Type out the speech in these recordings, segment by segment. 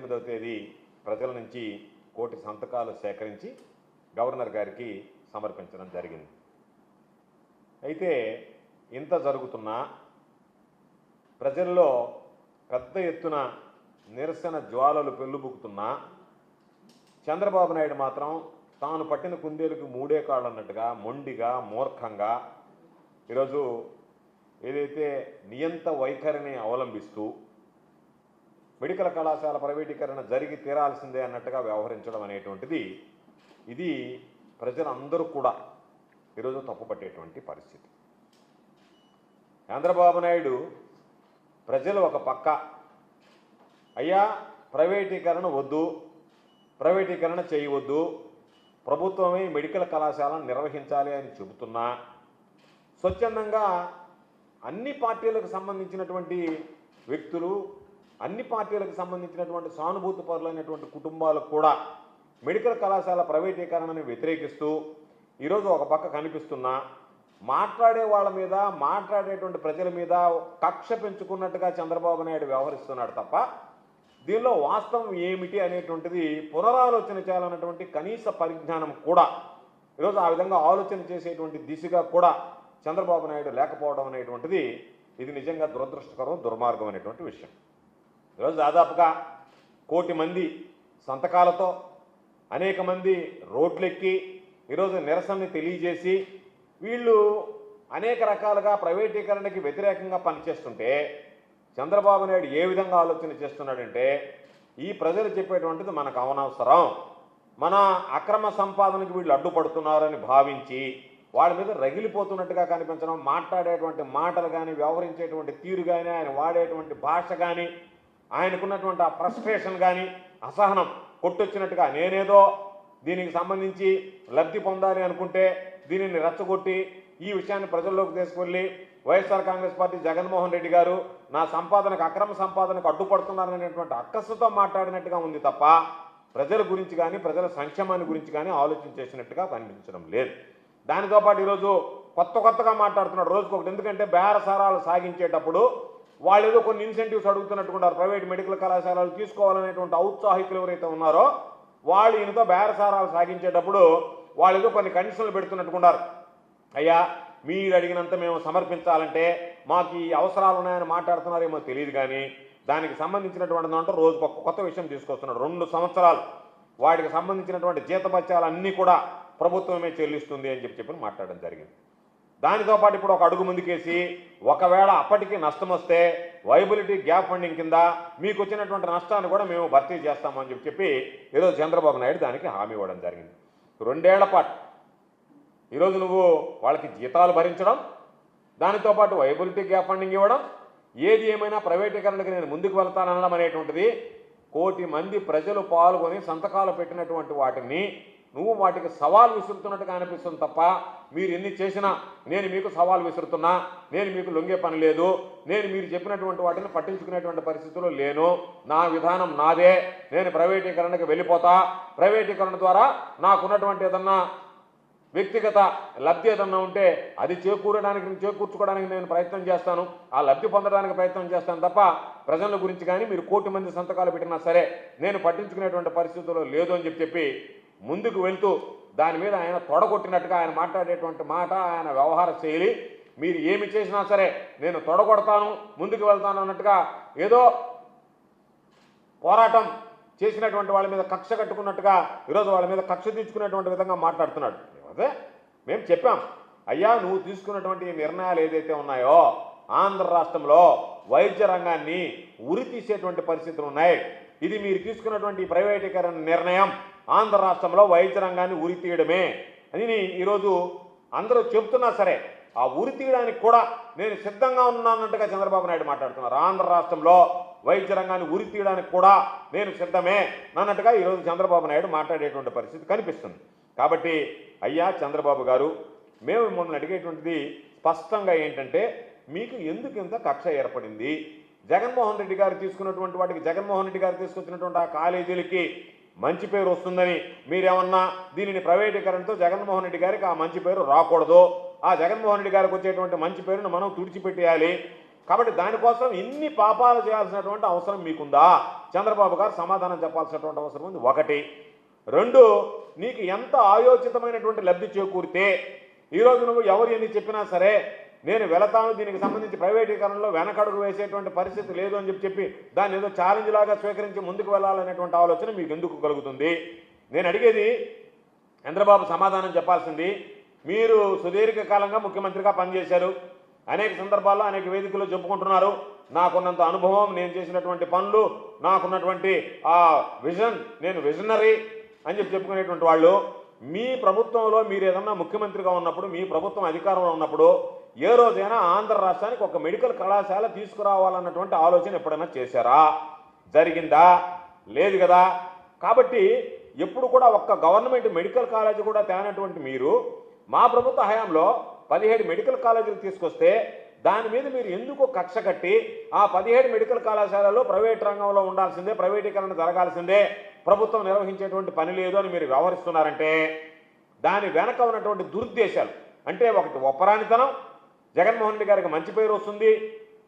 28వ తేదీ ప్రజల నుంచి 1 కోటి సంతకాలు సేకరించి గవర్నర్ గారికి సమర్పించడం జరిగింది. అయితే ఇంత జరుగుతున్నా ప్రజల్లో పెద్ద ఎత్తున నిరసన జ్వాలలు పెళ్ళుబుకుతున్నా చంద్రబాబు నాయుడు మాత్రం తాను పట్టిన కుందేలుకు మూడే కాళ్ళు అన్నట్టుగా మొండిగా మూర్ఖంగా ఈరోజు ఏదైతే నియంత వైఖరిని అవలంబిస్తూ మెడికల్ కళాశాల ప్రైవేటీకరణ జరిగి తీరాల్సిందే అన్నట్టుగా వ్యవహరించడం అనేటువంటిది ఇది ప్రజలందరూ కూడా ఈరోజు తప్పుపట్టేటువంటి పరిస్థితి. చంద్రబాబు నాయుడు ప్రజలు ఒక పక్క అయ్యా ప్రైవేటీకరణ వద్దు, ప్రైవేటీకరణ చేయవద్దు, ప్రభుత్వమే మెడికల్ కళాశాలను నిర్వహించాలి అని చెబుతున్నా స్వచ్ఛందంగా అన్ని పార్టీలకు సంబంధించినటువంటి వ్యక్తులు, అన్ని పార్టీలకు సంబంధించినటువంటి సానుభూతి పరులైనటువంటి కుటుంబాలకు కూడా మెడికల్ కళాశాల ప్రైవేటీకరణను వ్యతిరేకిస్తూ ఈరోజు ఒక పక్క కనిపిస్తున్నా మాట్లాడే వాళ్ళ మీద, మాట్లాడేటువంటి ప్రజల మీద కక్ష పెంచుకున్నట్టుగా చంద్రబాబు నాయుడు వ్యవహరిస్తున్నాడు తప్ప దీనిలో వాస్తవం ఏమిటి అనేటువంటిది పునరాలోచన చేయాలన్నటువంటి కనీస పరిజ్ఞానం కూడా ఈరోజు ఆ విధంగా ఆలోచన చేసేటువంటి దిశగా కూడా చంద్రబాబు నాయుడు లేకపోవడం అనేటువంటిది ఇది నిజంగా దురదృష్టకరం, దుర్మార్గం అనేటువంటి విషయం. ఈరోజు దాదాపుగా 1 కోటి మంది సంతకాలతో అనేక మంది రోడ్లెక్కి ఈరోజు నిరసనని తెలియజేసి వీళ్ళు అనేక రకాలుగా ప్రైవేటీకరణకి వ్యతిరేకంగా పనిచేస్తుంటే చంద్రబాబు నాయుడు ఏ విధంగా ఆలోచన చేస్తున్నాడంటే ఈ ప్రజలు చెప్పేటువంటిది మనకు అనవసరం, మన అక్రమ సంపాదనకు వీళ్ళు అడ్డుపడుతున్నారని భావించి వాళ్ళ మీద రగిలిపోతున్నట్టుగా కనిపించడం, మాట్లాడేటువంటి మాటలు కానీ, వ్యవహరించేటువంటి తీరు కానీ, ఆయన వాడేటువంటి భాష కానీ, ఆయనకున్నటువంటి ఆ ఫ్రస్ట్రేషన్ కానీ, అసహనం కొట్టొచ్చినట్టుగా నేనేదో దీనికి సంబంధించి లబ్ధి పొందాలి అనుకుంటే దీనిని రెచ్చగొట్టి ఈ విషయాన్ని ప్రజల్లోకి తీసుకెళ్ళి వైఎస్ఆర్ కాంగ్రెస్ పార్టీ జగన్మోహన్ రెడ్డి గారు నా సంపాదనకు, అక్రమ సంపాదనకు అడ్డుపడుతున్నారనేటువంటి అక్కసుతో మాట్లాడినట్టుగా ఉంది తప్ప ప్రజల గురించి కానీ, ప్రజల సంక్షేమాన్ని గురించి కానీ ఆలోచన చేసినట్టుగా కనిపించడం లేదు. దానితో పాటు ఈరోజు కొత్తగా మాట్లాడుతున్నాడు రోజుకు ఒకటి. ఎందుకంటే బేరసారాలు సాగించేటప్పుడు వాళ్ళు ఏదో కొన్ని ఇన్సెంటివ్స్ అడుగుతున్నట్టుకున్నారు. ప్రైవేట్ మెడికల్ కళాశాలలు తీసుకోవాలనేటువంటి ఔత్సాహికులు ఎవరైతే ఉన్నారో వాళ్ళు ఈయనతో బేరసారాలు సాగించేటప్పుడు వాళ్ళు ఏదో కొన్ని కండిషన్లు పెడుతున్నట్టుకున్నారు. అయ్యా మీరు అడిగినంత మేము సమర్పించాలంటే మాకు ఈ అవసరాలు ఉన్నాయని మాట్లాడుతున్నారేమో తెలియదు, కానీ దానికి సంబంధించినటువంటి దాంట్లో రోజుకు ఒక కొత్త విషయం తీసుకొస్తున్నాడు. 2 సంవత్సరాలు వాటికి సంబంధించినటువంటి జీతభత్యాలన్నీ కూడా ప్రభుత్వమే చెల్లిస్తుంది అని చెప్పి మాట్లాడడం జరిగింది. దానితో పాటు ఇప్పుడు ఒక అడుగు ముందుకేసి ఒకవేళ అప్పటికి నష్టం వస్తే వైబిలిటీ గ్యాప్ ఫండింగ్ కింద మీకు వచ్చినటువంటి నష్టాన్ని కూడా మేము భర్తీ చేస్తామని చెప్పి ఈరోజు చంద్రబాబు నాయుడు దానికి హామీ ఇవ్వడం జరిగింది. 2 ఏళ్ల పాటు ఈరోజు నువ్వు వాళ్ళకి జీతాలు భరించడం, దానితో పాటు వైబిలిటీ గ్యాప్ ఫండింగ్ ఇవ్వడం, ఏది ఏమైనా ప్రైవేటీకరణకి నేను ముందుకు వెళ్తాననడం అనేటువంటిది 1 కోటి మంది ప్రజలు పాల్గొని సంతకాలు పెట్టినటువంటి వాటిని నువ్వు వాటికి సవాల్ విసురుతున్నట్టుగా అనిపిస్తుంది తప్ప మీరు ఎన్ని చేసినా నేను మీకు సవాల్ విసురుతున్నా, నేను మీకు లొంగే పని లేదు, నేను మీరు చెప్పినటువంటి వాటిని పట్టించుకునేటువంటి పరిస్థితుల్లో లేను, నా విధానం నాదే, నేను ప్రైవేటీకరణకి వెళ్ళిపోతా, ప్రైవేటీకరణ ద్వారా నాకున్నటువంటి ఏదన్నా వ్యక్తిగత లబ్ధి ఏదన్నా ఉంటే అది చేకూర్చుకోవడానికి నేను ప్రయత్నం చేస్తాను, ఆ లబ్ధి పొందడానికి ప్రయత్నం చేస్తాను తప్ప ప్రజల గురించి కానీ మీరు 1 కోటి మంది సంతకాలు పెట్టినా సరే నేను పట్టించుకునేటువంటి పరిస్థితుల్లో లేదు అని చెప్పి ముందుకు వెళ్తూ దాని మీద ఆయన తొడగొట్టినట్టుగా ఆయన మాట్లాడేటువంటి మాట, ఆయన వ్యవహార శైలి, మీరు ఏమి చేసినా సరే నేను తొడగొడతాను, ముందుకు వెళ్తాను అన్నట్టుగా ఏదో పోరాటం చేసినటువంటి వాళ్ళ మీద కక్ష కట్టుకున్నట్టుగా ఈరోజు వాళ్ళ మీద కక్ష తీర్చుకునేటువంటి విధంగా మాట్లాడుతున్నాడు. అదే మేము చెప్పాం, అయ్యా నువ్వు తీసుకున్నటువంటి నిర్ణయాలు ఏదైతే ఉన్నాయో ఆంధ్ర రాష్ట్రంలో వైద్య రంగాన్ని ఉరి తీసేటువంటి పరిస్థితులు ఉన్నాయి. ఇది మీరు తీసుకున్నటువంటి ప్రైవేటీకరణ నిర్ణయం ఆంధ్ర రాష్ట్రంలో వైద్య రంగాన్ని ఉరి తీయడమే అని ఈరోజు అందరూ చెబుతున్నా సరే ఆ ఉరి తీయడానికి కూడా నేను సిద్ధంగా ఉన్నానన్నట్టుగా చంద్రబాబు నాయుడు మాట్లాడుతున్నారు. ఆంధ్ర రాష్ట్రంలో వైద్య రంగాన్ని ఉరి తీయడానికి కూడా నేను సిద్ధమే అన్నట్టుగా ఈరోజు చంద్రబాబు నాయుడు మాట్లాడేటువంటి పరిస్థితి కనిపిస్తుంది. కాబట్టి అయ్యా చంద్రబాబు గారు, మేము మిమ్మల్ని అడిగేటువంటిది స్పష్టంగా ఏంటంటే మీకు ఎందుకు ఇంత కక్ష ఏర్పడింది? జగన్మోహన్ రెడ్డి గారు తీసుకున్నటువంటి వాటికి, జగన్మోహన్ రెడ్డి గారు తీసుకొచ్చినటువంటి ఆ కాలేజీలకి మంచి పేరు వస్తుందని మీరేమన్నా దీనిని ప్రైవేటీకరణతో జగన్మోహన్ రెడ్డి గారికి ఆ మంచి పేరు రాకూడదు, ఆ జగన్మోహన్ రెడ్డి గారికి వచ్చేటువంటి మంచి పేరును మనం తుడిచిపెట్టేయాలి, కాబట్టి దానికోసం ఇన్ని పాపాలు చేయాల్సినటువంటి అవసరం మీకుందా? చంద్రబాబు గారు సమాధానం చెప్పాల్సినటువంటి అవసరం ఉంది. ఒకటి. రెండు, నీకు ఎంత ఆయోచితమైనటువంటి లబ్ధి చేకూరితే ఈరోజు నువ్వు ఎవరు ఎన్ని చెప్పినా సరే నేను వెళతాను, దీనికి సంబంధించి ప్రైవేటీకరణలో వెనకడుగు వేసేటువంటి పరిస్థితి లేదు అని చెప్పి దాన్ని ఏదో ఛాలెంజ్ లాగా స్వీకరించి ముందుకు వెళ్ళాలనేటువంటి ఆలోచన మీకు ఎందుకు కలుగుతుంది? నేను అడిగేది, చంద్రబాబు సమాధానం చెప్పాల్సింది, మీరు సుదీర్ఘకాలంగా ముఖ్యమంత్రిగా పనిచేశారు, అనేక సందర్భాల్లో అనేక వేదికల్లో చెప్పుకుంటున్నారు, నాకున్నంత అనుభవం, నేను చేసినటువంటి పనులు, నాకున్నటువంటి ఆ విజన్, నేను విజనరీ అని చెప్పుకునేటువంటి వాళ్ళు, మీ ప్రభుత్వంలో మీరు ఏదన్నా ముఖ్యమంత్రిగా ఉన్నప్పుడు, మీ ప్రభుత్వం అధికారంలో ఉన్నప్పుడు ఏ రోజైనా ఆంధ్ర రాష్ట్రానికి ఒక మెడికల్ కళాశాల తీసుకురావాలన్నటువంటి ఆలోచన ఎప్పుడైనా చేశారా? జరిగిందా? లేదు కదా. కాబట్టి ఎప్పుడు కూడా ఒక్క గవర్నమెంట్ మెడికల్ కాలేజీ కూడా తేనటువంటి మీరు మా ప్రభుత్వ హయాంలో 17 మెడికల్ కాలేజీలు తీసుకొస్తే దాని మీద మీరు ఎందుకు కక్ష కట్టి ఆ 17 మెడికల్ కళాశాలలో ప్రైవేట్ రంగంలో ఉండాల్సిందే, ప్రైవేటీకరణ జరగాల్సిందే, ప్రభుత్వం నిర్వహించేటువంటి పని లేదు అని మీరు వ్యవహరిస్తున్నారంటే దాని వెనక ఉన్నటువంటి దురుద్దేశాలు అంటే, ఒకటి ఒప్పరానితనం, జగన్మోహన్ రెడ్డి గారికి మంచి పేరు వస్తుంది,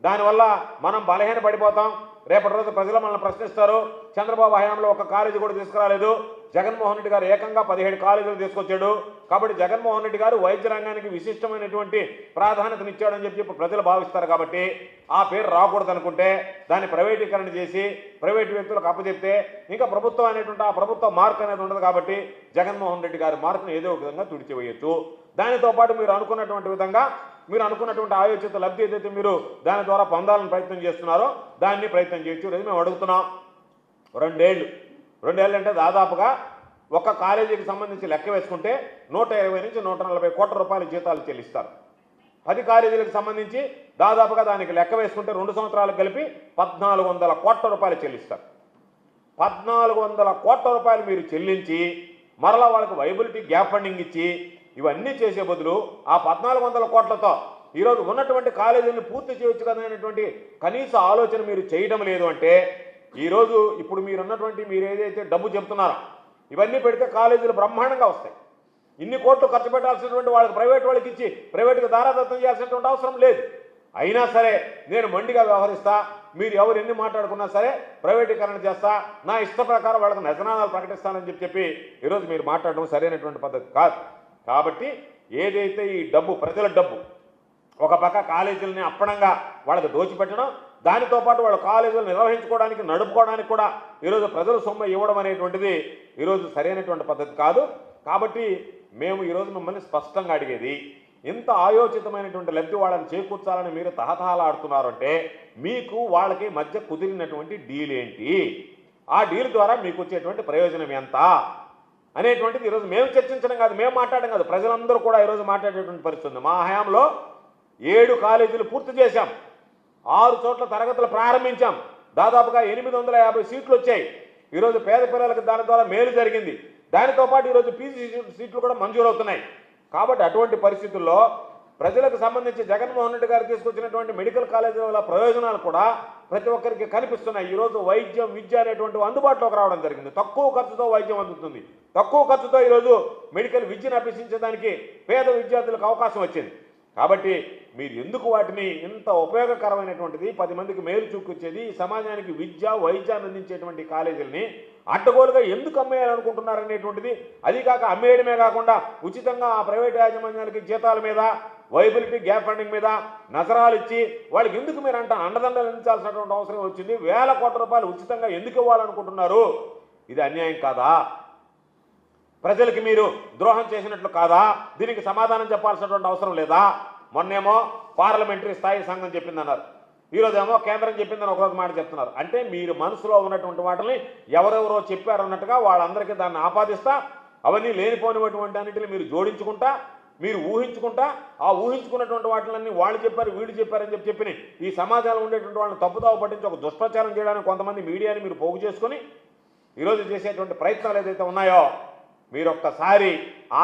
దానివల్ల మనం బలహీన పడిపోతాం, రేపటి రోజు ప్రజలు మనల్ని ప్రశ్నిస్తారు, చంద్రబాబు హయాంలో ఒక కాలేజీ కూడా తీసుకురాలేదు, జగన్మోహన్ రెడ్డి గారు ఏకంగా 17 కాలేజీలు తీసుకొచ్చాడు, కాబట్టి జగన్మోహన్ రెడ్డి గారు వైద్య రంగానికి విశిష్టమైనటువంటి ప్రాధాన్యతనిచ్చాడని చెప్పి ప్రజలు భావిస్తారు. కాబట్టి ఆ పేరు రాకూడదు అనుకుంటే దాన్ని ప్రైవేటీకరణ చేసి ప్రైవేటు వ్యక్తులకు అప్పచెప్తే ఇంకా ప్రభుత్వం అనేటువంటి ఆ ప్రభుత్వ మార్క్ అనేది ఉండదు. కాబట్టి జగన్మోహన్ రెడ్డి గారి మార్కును ఏదో ఒక విధంగా తుడిచివేయచ్చు. దానితో పాటు మీరు అనుకున్నటువంటి విధంగా మీరు అనుకున్నటువంటి ఆయోచిత లబ్ధి ఏదైతే మీరు దాని ద్వారా పొందాలని ప్రయత్నం చేస్తున్నారో దాన్ని ప్రయత్నం చేయొచ్చు. రోజు మేము అడుగుతున్నాం, 2 ఏళ్ళు అంటే దాదాపుగా ఒక కాలేజీకి సంబంధించి లెక్క వేసుకుంటే 120 నుంచి 140 కోట్ల రూపాయల జీతాలు చెల్లిస్తారు. 10 కాలేజీలకు సంబంధించి దాదాపుగా దానికి లెక్క వేసుకుంటే 2 సంవత్సరాలకు కలిపి 1400 కోట్ల రూపాయలు చెల్లిస్తారు. 1400 కోట్ల రూపాయలు మీరు చెల్లించి మరలా వాళ్ళకి వైబిలిటీ గ్యాప్ ఫండింగ్ ఇచ్చి ఇవన్నీ చేసే బదులు ఆ 1400 కోట్లతో ఈరోజు ఉన్నటువంటి కాలేజీలను పూర్తి చేయొచ్చు కదా అనేటువంటి కనీస ఆలోచన మీరు చేయడం లేదు. అంటే ఈరోజు ఇప్పుడు మీరున్నటువంటి మీరు ఏదైతే డబ్బు చెప్తున్నారో ఇవన్నీ పెడితే కాలేజీలు బ్రహ్మాండంగా వస్తాయి. ఇన్ని కోట్లు ఖర్చు పెట్టాల్సినటువంటి వాళ్ళకి ప్రైవేట్ వాళ్ళకి ఇచ్చి ప్రైవేట్కి దారాదత్తం చేయాల్సినటువంటి అవసరం లేదు. అయినా సరే నేను మొండిగా వ్యవహరిస్తా, మీరు ఎవరు ఎన్ని మాట్లాడుకున్నా సరే ప్రైవేటీకరణ చేస్తా, నా ఇష్ట ప్రకారం వాళ్ళకి నిజనాలు ప్రకటిస్తానని చెప్పి ఈరోజు మీరు మాట్లాడడం సరైనటువంటి పద్ధతి కాదు. కాబట్టి ఏదైతే ఈ డబ్బు, ప్రజల డబ్బు, ఒక పక్క కాలేజీలని అప్పనంగా వాళ్ళకి దోచిపెట్టడం, దానితో పాటు వాళ్ళ కాలేజీలు నిర్వహించుకోవడానికి నడుపుకోవడానికి కూడా ఈరోజు ప్రజల సొమ్ము ఇవ్వడం అనేటువంటిది ఈరోజు సరైనటువంటి పద్ధతి కాదు. కాబట్టి మేము ఈరోజు మిమ్మల్ని స్పష్టంగా అడిగేది, ఇంత ఆయోచితమైనటువంటి లబ్ధి వాళ్ళని చేకూర్చాలని మీరు తహతహలాడుతున్నారు అంటే మీకు వాళ్ళకి మధ్య కుదిరినటువంటి డీల్ ఏంటి, ఆ డీల్ ద్వారా మీకు వచ్చేటువంటి ప్రయోజనం ఎంత అనేటువంటిది ఈరోజు మేము చర్చించడం కాదు, మేము మాట్లాడడం కాదు, ప్రజలందరూ కూడా ఈరోజు మాట్లాడేటువంటి పరిస్థితి ఉంది. మా హయాంలో 7 కాలేజీలు పూర్తి చేశాం, 6 చోట్ల తరగతులు ప్రారంభించాం, దాదాపుగా 850 సీట్లు వచ్చాయి. ఈరోజు పేద పిల్లలకు దాని ద్వారా మేలు జరిగింది. దానితో పాటు ఈరోజు పీజీ సీట్లు కూడా మంజూరవుతున్నాయి. కాబట్టి అటువంటి పరిస్థితుల్లో ప్రజలకు సంబంధించి జగన్మోహన్ రెడ్డి గారు తీసుకొచ్చినటువంటి మెడికల్ కాలేజీల ప్రయోజనాలు కూడా ప్రతి ఒక్కరికి కనిపిస్తున్నాయి. ఈరోజు వైద్యం, విద్య అనేటువంటి అందుబాటులోకి రావడం జరిగింది. తక్కువ ఖర్చుతో వైద్యం అందుతుంది, తక్కువ ఖర్చుతో ఈరోజు మెడికల్ విద్యను అభ్యసించడానికి పేద విద్యార్థులకు అవకాశం వచ్చింది. కాబట్టి మీరు ఎందుకు వాటిని ఇంత ఉపయోగకరమైనటువంటిది, 10 మందికి మేలు చూపించేది, సమాజానికి విద్య వైద్యాన్ని అందించేటువంటి కాలేజీలని అడ్డగోలుగా ఎందుకు అమ్మేయాలనుకుంటున్నారనేటువంటిది, అది కాక అమ్మేయడమే కాకుండా ఉచితంగా ఆ ప్రైవేట్ యాజమాన్యాలకి జీతాల మీద, వైబిలిటీ గ్యాప్ ఫండింగ్ మీద నజరాలు ఇచ్చి వాళ్ళకి ఎందుకు మీరు అండదండలు అందించాల్సినటువంటి అవసరం వచ్చింది? 1000 కోట్ల రూపాయలు ఉచితంగా ఎందుకు ఇవ్వాలనుకుంటున్నారు? ఇది అన్యాయం కాదా? ప్రజలకి మీరు ద్రోహం చేసినట్లు కాదా? దీనికి సమాధానం చెప్పాల్సినటువంటి అవసరం లేదా? మొన్నేమో పార్లమెంటరీ స్థాయి సంఘం చెప్పిందన్నారు, ఈరోజేమో కేంద్రం చెప్పిందని ఒకరోజు మాట చెప్తున్నారు. అంటే మీరు మనసులో ఉన్నటువంటి వాటిని ఎవరెవరో చెప్పారన్నట్టుగా వాళ్ళందరికీ దాన్ని ఆపాదిస్తా, అవన్నీ లేనిపోయినటువంటి అన్నింటిని మీరు జోడించుకుంటా, మీరు ఊహించుకుంటా, ఆ ఊహించుకున్నటువంటి వాటిలన్నీ వాళ్ళు చెప్పారు వీళ్ళు చెప్పారని చెప్పి ఈ సమాజంలో ఉండేటువంటి వాళ్ళని తప్పుదావ పట్టించి ఒక దుష్ప్రచారం చేయడానికి కొంతమంది మీడియాని మీరు పోగు చేసుకొని ఈరోజు చేసేటువంటి ప్రయత్నాలు ఏదైతే ఉన్నాయో మీరు ఒక్కసారి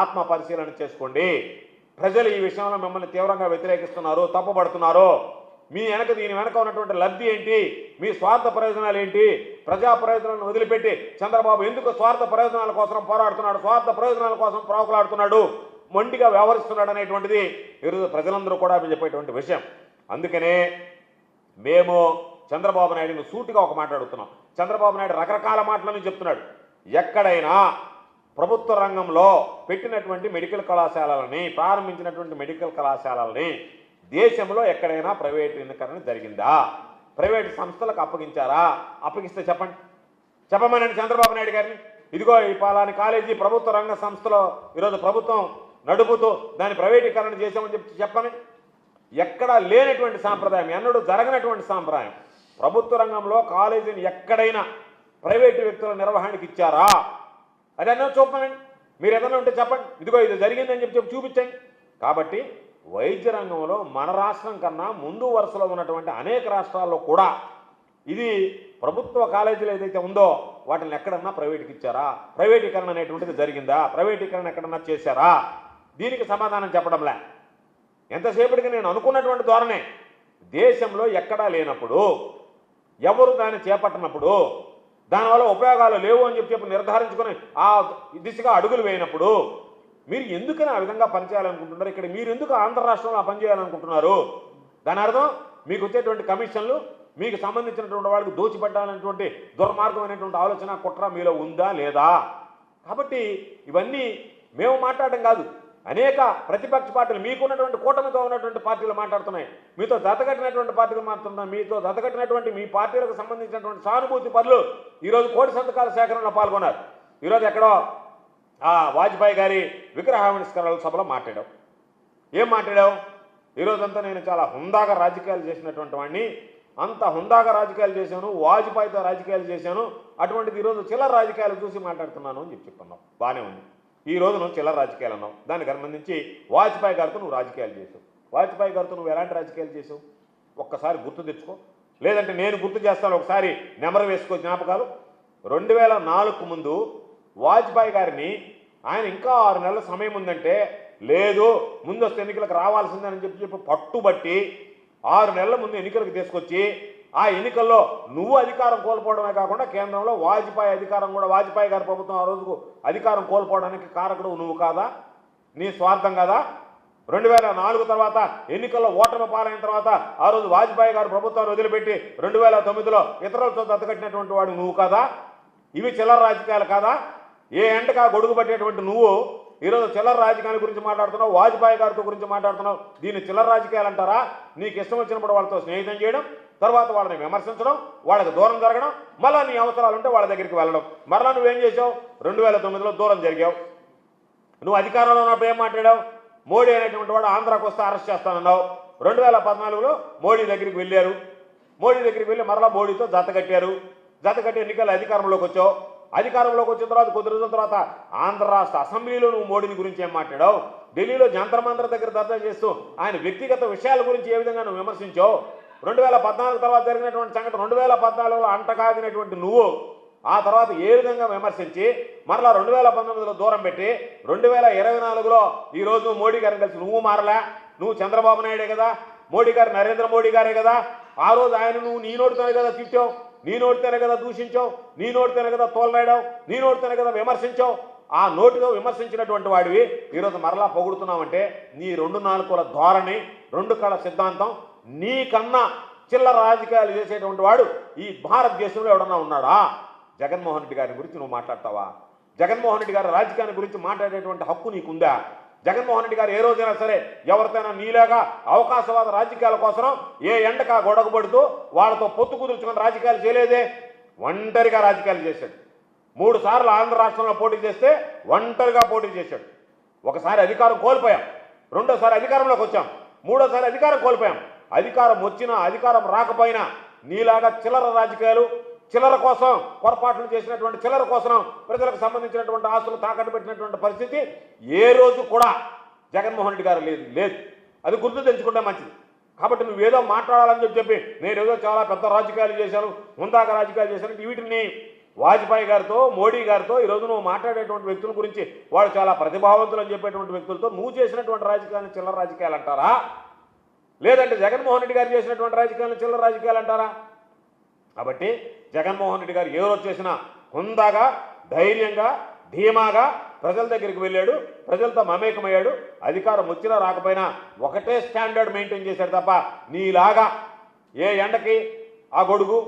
ఆత్మ పరిశీలన చేసుకోండి. ప్రజలు ఈ విషయంలో మిమ్మల్ని తీవ్రంగా వ్యతిరేకిస్తున్నారు, తప్పుపడుతున్నారు. దీని వెనక ఉన్నటువంటి లబ్ధి ఏంటి, మీ స్వార్థ ప్రయోజనాలు ఏంటి? ప్రజా ప్రయోజనాలను వదిలిపెట్టి చంద్రబాబు ఎందుకు స్వార్థ ప్రయోజనాల కోసం పోరాడుతున్నాడు, స్వార్థ ప్రయోజనాల కోసం ప్రాకులాడుతున్నాడు, మొండిగా వ్యవహరిస్తున్నాడు అనేటువంటిది ఈరోజు ప్రజలందరూ కూడా చెప్పేటువంటి విషయం. అందుకనే మేము చంద్రబాబు నాయుడుని సూటిగా ఒక మాట అడుగుతున్నాం. చంద్రబాబు నాయుడు రకరకాల మాటలని చెప్తున్నాడు. ఎక్కడైనా ప్రభుత్వ రంగంలో పెట్టినటువంటి మెడికల్ కళాశాలలని, ప్రారంభించినటువంటి మెడికల్ కళాశాలలని దేశంలో ఎక్కడైనా ప్రైవేటీకరణ జరిగిందా? ప్రైవేటు సంస్థలకు అప్పగించారా? అప్పగిస్తే చెప్పండి, చెప్పమనండి చంద్రబాబు నాయుడు గారిని. ఇదిగో ఈ పలాని కాలేజీ ప్రభుత్వ రంగ సంస్థలో ఈరోజు ప్రభుత్వం నడుపుతూ దాన్ని ప్రైవేటీకరణ చేశామని చెప్పని. ఎక్కడా లేనటువంటి సాంప్రదాయం, ఎన్నడూ జరగనటువంటి సాంప్రదాయం. ప్రభుత్వ రంగంలో కాలేజీని ఎక్కడైనా ప్రైవేటు వ్యక్తుల నిర్వహణకి ఇచ్చారా? అదన్నా చూపమనండి. మీరు ఏదైనా ఉంటే చెప్పండి, ఇదిగో ఇది జరిగిందని చెప్పి చూపించండి. కాబట్టి వైద్య రంగంలో మన రాష్ట్రం కన్నా ముందు వరుసలో ఉన్నటువంటి అనేక రాష్ట్రాల్లో కూడా ఇది ప్రభుత్వ కాలేజీలు ఏదైతే ఉందో వాటిని ఎక్కడన్నా ప్రైవేట్కి ఇచ్చారా? ప్రైవేటీకరణ అనేటువంటిది జరిగిందా? ప్రైవేటీకరణ ఎక్కడన్నా చేశారా? దీనికి సమాధానం చెప్పడంలే. ఎంతసేపటికి నేను అనుకున్నటువంటి ధోరణే. దేశంలో ఎక్కడా లేనప్పుడు, ఎవరు దాన్ని చేపట్టినప్పుడు, దానివల్ల ఉపయోగాలు లేవు అని చెప్పి నిర్ధారించుకొని ఆ దిశగా అడుగులు వేయినప్పుడు మీరు ఎందుకని ఆ విధంగా పనిచేయాలనుకుంటున్నారు? ఇక్కడ మీరు ఎందుకు ఆంధ్ర రాష్ట్రంలో ఆ పని చేయాలనుకుంటున్నారు? దాని అర్థం మీకు వచ్చేటువంటి కమిషన్లు మీకు సంబంధించినటువంటి వాళ్ళకి దోచిపెట్టాలనేటువంటి దుర్మార్గమైనటువంటి ఆలోచన, కుట్ర మీలో ఉందా లేదా? కాబట్టి ఇవన్నీ మేము మాట్లాడడం కాదు, అనేక ప్రతిపక్ష పార్టీలు, మీకున్నటువంటి కూటమితో ఉన్నటువంటి పార్టీలు మాట్లాడుతున్నాయి, మీతో దత్తకట్టినటువంటి పార్టీలు మాట్లాడుతున్నాయి. మీతో దత్తకట్టినటువంటి మీ పార్టీలకు సంబంధించినటువంటి సానుభూతి పనులు ఈరోజు కోటి సంతకాల సేకరణలో పాల్గొన్నారు. ఈరోజు ఎక్కడో వాజ్పేయి గారి విగ్రహావిష్కరణ సభలో మాట్లాడావు. ఏం మాట్లాడావు? ఈరోజంతా నేను చాలా హుందాగా రాజకీయాలు చేసినటువంటి వాడిని, అంత హుందాగా రాజకీయాలు చేశాను, వాజ్పేయితో రాజకీయాలు చేశాను, అటువంటిది ఈరోజు చిల్లర రాజకీయాలు చూసి మాట్లాడుతున్నాను అని చెప్పుకున్నావు. బాగానే ఉంది. ఈ రోజు నువ్వు చిల్లర రాజకీయాలు అన్నావు. దానికి సంబంధించి వాజ్పేయి గారితో నువ్వు రాజకీయాలు చేసావు. వాజ్పేయి గారితో నువ్వు ఎలాంటి రాజకీయాలు చేసావు ఒక్కసారి గుర్తు తెచ్చుకో. లేదంటే నేను గుర్తు చేస్తాను, ఒకసారి నెమరు వేసుకో జ్ఞాపకాలు. 2004కు ముందు వాజ్పేయి గారిని ఆయన ఇంకా 6 నెలల సమయం ఉందంటే, లేదు ముందస్తు ఎన్నికలకు రావాల్సిందని చెప్పి పట్టుబట్టి 6 నెలల ముందు ఎన్నికలకు తీసుకొచ్చి ఆ ఎన్నికల్లో నువ్వు అధికారం కోల్పోవడమే కాకుండా కేంద్రంలో వాజ్పేయి అధికారం కూడా, వాజ్పేయి గారి ప్రభుత్వం ఆ రోజుకు అధికారం కోల్పోవడానికి కారకుడు నువ్వు కాదా? నీ స్వార్థం కదా? 2004 తర్వాత ఎన్నికల్లో ఓటమి పాలైన తర్వాత ఆ రోజు వాజ్పేయి గారు ప్రభుత్వాన్ని వదిలిపెట్టి 2009లో ఇతరులతో దత్తకట్టినటువంటి వాడు నువ్వు కాదా? ఇవి చిల్లర రాజకీయాలు కాదా? ఏ ఎండగా గొడుగు పట్టేటువంటి నువ్వు ఈరోజు చిల్లర రాజకీయాల గురించి మాట్లాడుతున్నావు, వాజ్పేయి గారితో గురించి మాట్లాడుతున్నావు. దీన్ని చిల్లర రాజకీయాలు అంటారా? నీకు ఇష్టం వచ్చినప్పుడు వాళ్ళతో స్నేహితం చేయడం, తర్వాత వాళ్ళని విమర్శించడం, వాళ్ళకి దూరం జరగడం, మళ్ళీ నీ అవసరాలు ఉంటే వాళ్ళ దగ్గరికి వెళ్ళడం. మరలా నువ్వేం చేసావు? 2009లో దూరం జరిగావు. నువ్వు అధికారంలో ఉన్నప్పుడు ఏం మాట్లాడావు? మోడీ అనేటువంటి వాడు ఆంధ్రాకు వస్తే అరెస్ట్ చేస్తానన్నావు. 2014లో మోడీ దగ్గరికి వెళ్ళారు. మోడీ దగ్గరికి వెళ్ళి మరలా మోడీతో జతకట్టారు. జతకట్టి ఎన్నికల అధికారంలోకి వచ్చావు. అధికారంలోకి వచ్చిన తర్వాత కొద్ది రోజుల తర్వాత ఆంధ్ర రాష్ట్ర అసెంబ్లీలో నువ్వు మోడీని గురించి ఏం మాట్లాడావు? ఢిల్లీలో జంతర్ మంతర్ దగ్గర ధర్నా చేస్తూ ఆయన వ్యక్తిగత విషయాల గురించి ఏ విధంగా నువ్వు విమర్శించావు? 2014 తర్వాత జరిగినటువంటి సంఘటన 2014లో అంటకాగినటువంటి నువ్వు ఆ తర్వాత ఏ విధంగా విమర్శించి మరలా 2019లో దూరం పెట్టి 2024లో ఈరోజు మోడీ గారిని కలిసి నువ్వు మారలే. నువ్వు చంద్రబాబు నాయుడే కదా, మోడీ గారు నరేంద్ర మోడీ గారే కదా. ఆ రోజు ఆయన నువ్వు నీ నోటితోనే కదా తిట్టావు, నీ నోటితోనే కదా దూషించావు, నీ నోటితోనే కదా తోలరాడావు, నీ నోటితోనే కదా విమర్శించావు. ఆ నోటితో విమర్శించినటువంటి వాడివి ఈరోజు మరలా పొగుడుతున్నావంటే నీ 2 నాలుకల ధోరణి, 2 కళ సిద్ధాంతం, నీకన్నా చిల్లర రాజకీయాలు చేసేటువంటి వాడు ఈ భారతదేశంలో ఎవడన్నా ఉన్నాడా? జగన్మోహన్ రెడ్డి గారి గురించి నువ్వు మాట్లాడతావా? జగన్మోహన్ రెడ్డి గారి రాజకీయాన్ని గురించి మాట్లాడేటువంటి హక్కు నీకుందా? జగన్మోహన్ రెడ్డి గారు ఏ రోజైనా సరే ఎవరితోనైనా నీలాగా అవకాశవాద రాజకీయాల కోసం ఏ ఎండకా గొడవపడుతూ వాళ్ళతో పొత్తు కుదుర్చుకుని రాజకీయాలు చేయలేదే. ఒంటరిగా రాజకీయాలు చేశాడు. 3 సార్లు ఆంధ్ర రాష్ట్రంలో పోటీ చేస్తే ఒంటరిగా పోటీ చేశాడు. ఒకసారి అధికారం కోల్పోయాం, రెండోసారి అధికారంలోకి వచ్చాం, మూడోసారి అధికారం కోల్పోయాం. అధికారం వచ్చినా అధికారం రాకపోయినా నీలాగా చిల్లర రాజకీయాలు, చిల్లర కోసం పొరపాట్లు చేసినటువంటి చిల్లర కోసం ప్రజలకు సంబంధించినటువంటి ఆస్తులు తాకట్టు పెట్టినటువంటి పరిస్థితి ఏ రోజు కూడా జగన్మోహన్ రెడ్డి గారు లేదు. అది గుర్తు తెచ్చుకుంటే మంచిది. కాబట్టి నువ్వేదో మాట్లాడాలని చెప్పి నేనేదో చాలా పెద్ద రాజకీయాలు చేశాను, ముందాక రాజకీయాలు చేశాను, వీటిని వాజ్పేయి గారితో మోడీ గారితో ఈరోజు నువ్వు మాట్లాడేటువంటి వ్యక్తుల గురించి వాళ్ళు చాలా ప్రతిభావంతులు అని చెప్పేటువంటి వ్యక్తులతో నువ్వు చేసినటువంటి రాజకీయాలను చిల్లర రాజకీయాలు అంటారా? లేదంటే జగన్మోహన్ రెడ్డి గారు చేసినటువంటి రాజకీయాలను చిల్లర రాజకీయాలు అంటారా? కాబట్టి జగన్మోహన్ రెడ్డి గారు ఏ రోజు చేసినా హుందాగా, ధైర్యంగా, ధీమాగా ప్రజల దగ్గరికి వెళ్ళాడు, ప్రజలతో మమేకమయ్యాడు. అధికారం వచ్చినా రాకపోయినా ఒకటే స్టాండర్డ్ మెయింటైన్ చేశాడు తప్ప నీలాగా ఏ ఎండకి ఆ గొడుగు,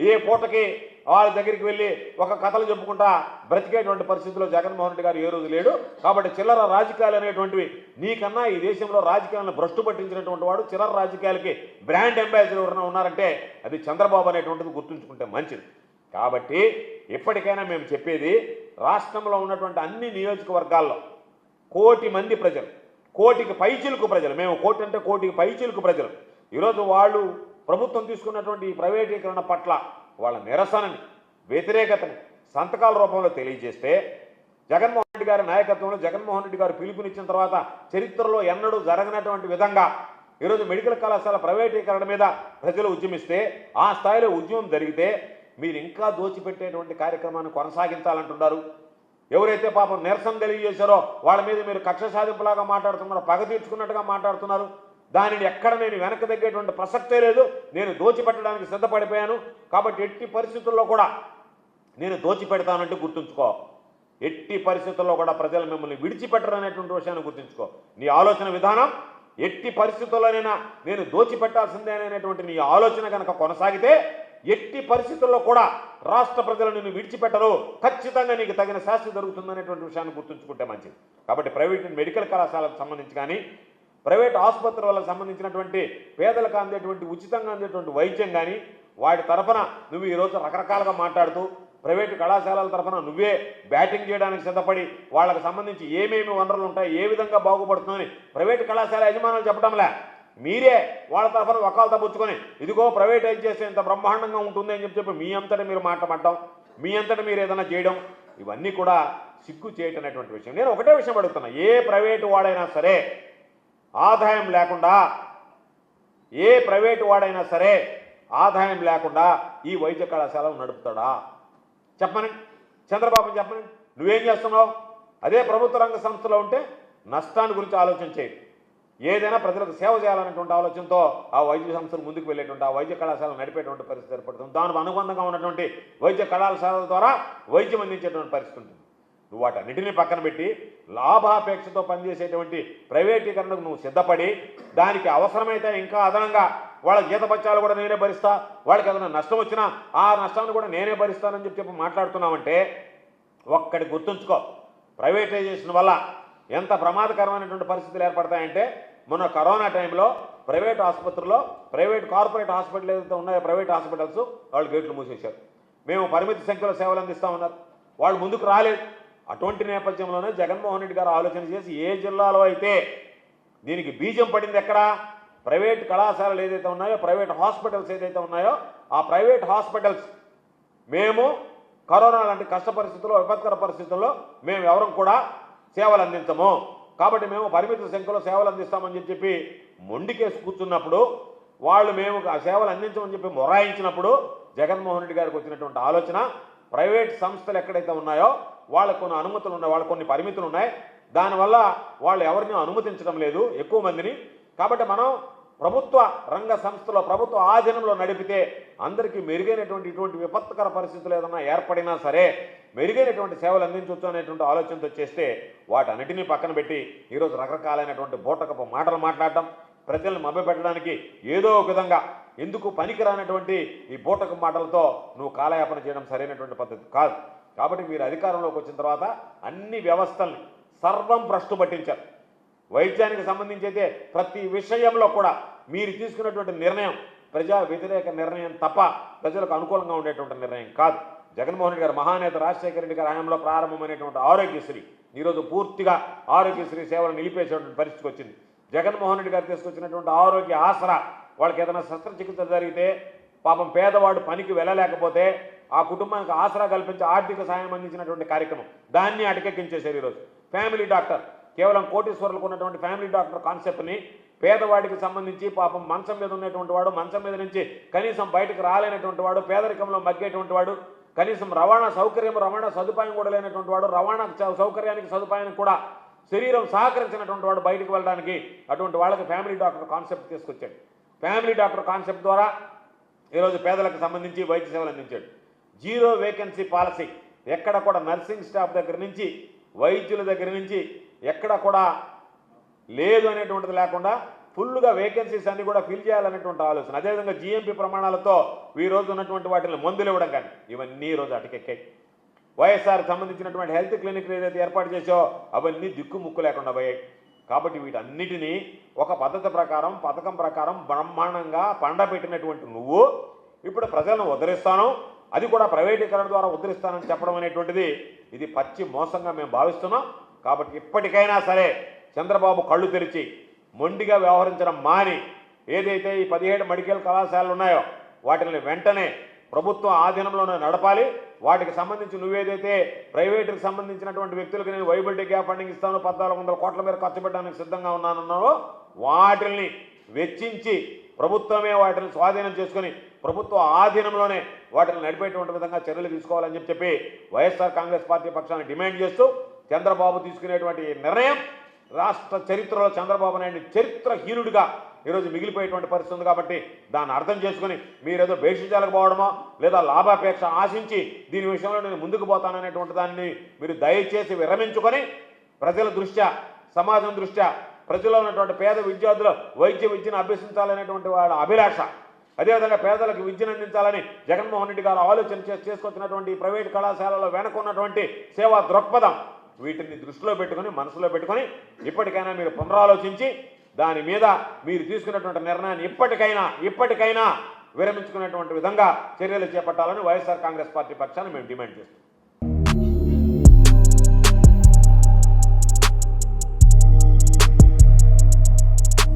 ఏ పూటకి వాళ్ళ దగ్గరికి వెళ్ళి ఒక కథలు చెప్పుకుంటా బ్రతికేటువంటి పరిస్థితిలో జగన్మోహన్ రెడ్డి గారు ఏ రోజు లేడు. కాబట్టి చిల్లర రాజకీయాలు అనేటువంటివి నీకన్నా ఈ దేశంలో రాజకీయాలను భ్రష్టు పట్టించినటువంటి వాడు, చిల్లర రాజకీయాలకి బ్రాండ్ అంబాసిడర్ ఎవరైనా ఉన్నారంటే అది చంద్రబాబు అనేటువంటిది గుర్తుంచుకుంటే మంచిది. కాబట్టి ఇప్పటికైనా మేము చెప్పేది, రాష్ట్రంలో ఉన్నటువంటి అన్ని నియోజకవర్గాల్లో 1 కోటి మంది ప్రజలు, 1 కోటికి పైచిలుకు ప్రజలు, మేము 1 కోటి అంటే 1 కోటికి పైచిలుకు ప్రజలు ఈరోజు వాళ్ళు ప్రభుత్వం తీసుకున్నటువంటి ఈ ప్రైవేటీకరణ పట్ల వాళ్ళ నిరసనని, వ్యతిరేకతని సంతకాల రూపంలో తెలియజేస్తే, జగన్మోహన్ రెడ్డి గారి నాయకత్వంలో జగన్మోహన్ రెడ్డి గారు పిలుపునిచ్చిన తర్వాత చరిత్రలో ఎన్నడూ జరగనటువంటి విధంగా ఈరోజు మెడికల్ కళాశాల ప్రైవేటీకరణ మీద ప్రజలు ఉద్యమిస్తే, ఆ స్థాయిలో ఉద్యమం జరిగితే మీరు ఇంకా దోచిపెట్టేటువంటి కార్యక్రమాన్ని కొనసాగించాలంటున్నారు. ఎవరైతే పాపం నిరసన తెలియజేశారో వాళ్ళ మీద మీరు కక్ష సాధింపులాగా మాట్లాడుతున్నారు, పగ తీర్చుకున్నట్టుగా మాట్లాడుతున్నారు. దానిని ఎక్కడ నేను వెనక్కి తగ్గేటువంటి ప్రసక్తే లేదు. నేను దోచిపెట్టడానికి సిద్ధపడిపోయాను. కాబట్టి ఎట్టి పరిస్థితుల్లో కూడా నేను దోచిపెడతానంటే గుర్తుంచుకో. ఎట్టి పరిస్థితుల్లో కూడా ప్రజలు మిమ్మల్ని విడిచిపెట్టరు అనేటువంటి విషయాన్ని గుర్తుంచుకో. నీ ఆలోచన విధానం ఎట్టి పరిస్థితుల్లోనైనా నేను దోచిపెట్టాల్సిందే అనేటువంటి నీ ఆలోచన కనుక కొనసాగితే ఎట్టి పరిస్థితుల్లో కూడా రాష్ట్ర ప్రజలు నిన్ను విడిచిపెట్టరు. ఖచ్చితంగా నీకు తగిన శాస్తి జరుగుతుందనేటువంటి విషయాన్ని గుర్తుంచుకుంటే మంచిది. కాబట్టి ప్రైవేట్ మెడికల్ కళాశాలకు సంబంధించి కానీ, ప్రైవేట్ ఆసుపత్రులకు సంబంధించినటువంటి పేదలకు అందేటువంటి ఉచితంగా అందేటువంటి వైద్యం కానీ, వాటి తరఫున నువ్వు ఈరోజు రకరకాలుగా మాట్లాడుతూ ప్రైవేటు కళాశాలల తరఫున నువ్వే బ్యాటింగ్ చేయడానికి సిద్ధపడి వాళ్ళకి సంబంధించి ఏమేమి వనరులు ఉంటాయి, ఏ విధంగా బాగుపడుతుందని ప్రైవేటు కళాశాల యజమానులు చెప్పడంలే, మీరే వాళ్ళ తరఫున వకాలత పుచ్చుకొని ఇదిగో ప్రైవేటైజ్ చేస్తే ఇంత బ్రహ్మాండంగా ఉంటుంది అని చెప్పి మీ అంతటా మీరు మాట్లాడటం, మీ అంతటా మీరు ఏదైనా చేయడం, ఇవన్నీ కూడా సిగ్గు చేయటనేటువంటి విషయం. నేను ఒకటే విషయం అడుగుతున్నా, ఏ ప్రైవేటు వాడైనా సరే ఆదాయం లేకుండా, ఏ ప్రైవేటు వాడైనా సరే ఆదాయం లేకుండా ఈ వైద్య కళాశాలను నడుపుతాడా? చెప్పనండి, చంద్రబాబుని చెప్పనండి. నువ్వేం చేస్తున్నావు? అదే ప్రభుత్వ రంగ సంస్థలో ఉంటే నష్టాన్ని గురించి ఆలోచన చేయి. ఏదైనా ప్రజలకు సేవ చేయాలనేటువంటి ఆలోచనతో ఆ వైద్య సంస్థలు ముందుకు వెళ్ళేటువంటి, ఆ వైద్య కళాశాలను నడిపేటువంటి పరిస్థితి ఏర్పడుతుంది. దానికి అనుబంధంగా ఉన్నటువంటి వైద్య కళాశాలల ద్వారా వైద్యం అందించేటువంటి పరిస్థితి ఉంటుంది. నువ్వు వాటన్నిటినీ పక్కన పెట్టి లాభాపేక్షతో పనిచేసేటువంటి ప్రైవేటీకరణకు నువ్వు సిద్ధపడి, దానికి అవసరమైతే ఇంకా అదనంగా వాళ్ళ జీతపత్యాలు కూడా నేనే భరిస్తా, వాళ్ళకి ఏదైనా నష్టం వచ్చినా ఆ నష్టాన్ని కూడా నేనే భరిస్తానని చెప్పి మాట్లాడుతున్నామంటే ఒక్కటి గుర్తుంచుకో, ప్రైవేటైజేషన్ వల్ల ఎంత ప్రమాదకరమైనటువంటి పరిస్థితులు ఏర్పడతాయంటే, మొన్న కరోనా టైంలో ప్రైవేట్ ఆసుపత్రుల్లో, ప్రైవేట్ కార్పొరేట్ హాస్పిటల్ ఏదైతే ఉన్నాయో ప్రైవేట్ హాస్పిటల్స్ వాళ్ళు గేట్లు మూసేశారు. మేము పరిమిత సంఖ్యలో సేవలు అందిస్తామన్నారు, వాళ్ళు ముందుకు రాలేదు. అటువంటి నేపథ్యంలోనే జగన్మోహన్ రెడ్డి గారు ఆలోచన చేసి ఏ జిల్లాలో అయితే దీనికి బీజం పడింది, ఎక్కడ ప్రైవేట్ కళాశాలలు ఏదైతే ఉన్నాయో, ప్రైవేట్ హాస్పిటల్స్ ఏదైతే ఉన్నాయో, ఆ ప్రైవేట్ హాస్పిటల్స్ మేము కరోనా లాంటి కష్ట పరిస్థితుల్లో, విపత్కర పరిస్థితుల్లో మేము ఎవరం కూడా సేవలు అందించము, కాబట్టి మేము పరిమిత సంఖ్యలో సేవలు అందిస్తామని చెప్పి మొండికేసి కూర్చున్నప్పుడు, వాళ్ళు మేము ఆ సేవలు అందించమని చెప్పి మొరాయించినప్పుడు జగన్మోహన్ రెడ్డి గారికి వచ్చినటువంటి ఆలోచన, ప్రైవేట్ సంస్థలు ఎక్కడైతే ఉన్నాయో వాళ్ళకు కొన్ని అనుమతులు ఉన్నాయి, వాళ్ళకు కొన్ని పరిమితులు ఉన్నాయి, దానివల్ల వాళ్ళు ఎవరిని అనుమతించడం లేదు ఎక్కువ మందిని. కాబట్టి మనం ప్రభుత్వ రంగ సంస్థలో ప్రభుత్వ ఆధీనంలో నడిపితే అందరికీ మెరుగైనటువంటి ఇటువంటి విపత్కర పరిస్థితులు ఏదైనా ఏర్పడినా సరే మెరుగైనటువంటి సేవలు అందించవచ్చు అనేటువంటి ఆలోచనతో చేస్తే, వాటన్నిటినీ పక్కన పెట్టి ఈరోజు రకరకాలైనటువంటి బూటకపు మాటలు మాట్లాడటం, ప్రజలను మభ్యపెట్టడానికి ఏదో ఒక విధంగా ఎందుకు పనికిరానటువంటి ఈ బూటకపు మాటలతో నువ్వు కాలయాపన చేయడం సరైనటువంటి పద్ధతి కాదు. కాబట్టి మీరు అధికారంలోకి వచ్చిన తర్వాత అన్ని వ్యవస్థల్ని సర్వం భ్రష్టు పట్టించారు. వైద్యానికి సంబంధించి అయితే ప్రతి విషయంలో కూడా మీరు తీసుకున్నటువంటి నిర్ణయం ప్రజా వ్యతిరేక నిర్ణయం తప్ప ప్రజలకు అనుకూలంగా ఉండేటువంటి నిర్ణయం కాదు. జగన్మోహన్ రెడ్డి గారు మహానేత రాజశేఖర రెడ్డి గారి హయాంలో ప్రారంభమైనటువంటి ఆరోగ్యశ్రీ ఈరోజు పూర్తిగా ఆరోగ్యశ్రీ సేవలు నిలిపేసేటువంటి పరిస్థితికి వచ్చింది. జగన్మోహన్ రెడ్డి గారు తీసుకొచ్చినటువంటి ఆరోగ్య ఆసరా, వాళ్ళకి ఏదైనా శస్త్రచికిత్స జరిగితే పాపం పేదవాడు పనికి వెళ్ళలేకపోతే ఆ కుటుంబానికి ఆసరా కల్పించి ఆర్థిక సాయం అందించినటువంటి కార్యక్రమం, దాన్ని అటకెక్కించేశారు. ఈరోజు ఫ్యామిలీ డాక్టర్, కేవలం కోటీశ్వరులకు ఉన్నటువంటి ఫ్యామిలీ డాక్టర్ కాన్సెప్ట్ని పేదవాడికి సంబంధించి పాపం మంచం మీద ఉన్నటువంటి వాడు, మంచం మీద నుంచి కనీసం బయటకు రాలేనటువంటి వాడు, పేదరికంలో మగ్గేటువంటి వాడు, కనీసం రవాణా సదుపాయం కూడా లేనటువంటి వాడు, రవాణా సౌకర్యానికి సదుపాయానికి కూడా శరీరం సహకరించినటువంటి వాడు బయటకు వెళ్ళడానికి, అటువంటి వాళ్ళకి ఫ్యామిలీ డాక్టర్ కాన్సెప్ట్ తీసుకొచ్చాడు. ఫ్యామిలీ డాక్టర్ కాన్సెప్ట్ ద్వారా ఈరోజు పేదలకు సంబంధించి వైద్య సేవలు అందించాడు. 0 వేకెన్సీ పాలసీ, ఎక్కడ కూడా నర్సింగ్ స్టాఫ్ దగ్గర నుంచి వైద్యుల దగ్గర నుంచి ఎక్కడ కూడా లేదు అనేటువంటిది లేకుండా ఫుల్గా వేకెన్సీస్ అన్ని కూడా ఫిల్ చేయాలనేటువంటి ఆలోచన. అదేవిధంగా జీఎంపీ ప్రమాణాలతో ఈ రోజు ఉన్నటువంటి వాటిని మందులు ఇవ్వడం కానీ ఇవన్నీ ఈ రోజు అటకెక్కాయి. వైఎస్ఆర్ సంబంధించినటువంటి హెల్త్ క్లినిక్ ఏదైతే ఏర్పాటు చేసావో అవన్నీ దిక్కుముక్కు లేకుండా పోయాయి. కాబట్టి వీటన్నిటినీ ఒక పద్ధతి ప్రకారం పథకం ప్రకారం బ్రహ్మాండంగా పండబెట్టినటువంటి నువ్వు ఇప్పుడు ప్రజలను ఉద్ధరిస్తాను, అది కూడా ప్రైవేటీకరణ ద్వారా ఉద్ధరిస్తానని చెప్పడం అనేటువంటిది ఇది పచ్చి మోసంగా మేము భావిస్తున్నాం. కాబట్టి ఇప్పటికైనా సరే చంద్రబాబు కళ్ళు తెరిచి మొండిగా వ్యవహరించడం మాని ఏదైతే ఈ 17 మెడికల్ కళాశాలలు ఉన్నాయో వాటిని వెంటనే ప్రభుత్వం ఆధీనంలోనే నడపాలి. వాటికి సంబంధించి నువ్వేదైతే ప్రైవేటుకి సంబంధించినటువంటి వ్యక్తులకు నేను వైబిలిటీ గ్యాప్ ఫండింగ్ ఇస్తాను 1400 కోట్ల మేర ఖర్చు పెట్టడానికి సిద్ధంగా ఉన్నానన్నావో వాటిని వెచ్చించి ప్రభుత్వమే వాటిని స్వాధీనం చేసుకుని ప్రభుత్వ ఆధీనంలోనే వాటిని నడిపేటువంటి విధంగా చర్యలు తీసుకోవాలని చెప్పి వైఎస్ఆర్ కాంగ్రెస్ పార్టీ పక్షాన్ని డిమాండ్ చేస్తూ చంద్రబాబు తీసుకునేటువంటి నిర్ణయం రాష్ట్ర చరిత్రలో చంద్రబాబు నాయుడు చరిత్రహీనుడిగా ఈరోజు మిగిలిపోయేటువంటి పరిస్థితి ఉంది. కాబట్టి దాన్ని అర్థం చేసుకుని మీరేదో భేషజాలకు పోవడమో లేదా లాభాపేక్ష ఆశించి దీని విషయంలో నేను ముందుకు పోతాననేటువంటి దాన్ని మీరు దయచేసి విరమించుకొని ప్రజల దృష్ట్యా సమాజం దృష్ట్యా ప్రజల్లో ఉన్నటువంటి పేద విద్యార్థులు వైద్య విద్యను అభ్యసించాలనేటువంటి వాళ్ళ అభిలాష, అదేవిధంగా పేదలకు విద్యను అందించాలని జగన్మోహన్ రెడ్డి గారు ఆలోచన చేసుకొచ్చినటువంటి ప్రైవేట్ కళాశాలలో వెనకున్నటువంటి సేవా దృక్పథం వీటిని దృష్టిలో పెట్టుకొని మనసులో పెట్టుకొని ఇప్పటికైనా మీరు పునరాలోచించి దాని మీద మీరు తీసుకున్నటువంటి నిర్ణయాన్ని ఇప్పటికైనా విరమించుకునేటువంటి విధంగా చర్యలు చేపట్టాలని వైఎస్ఆర్ కాంగ్రెస్ పార్టీ పక్షాన్ని మేము డిమాండ్ చేస్తాం.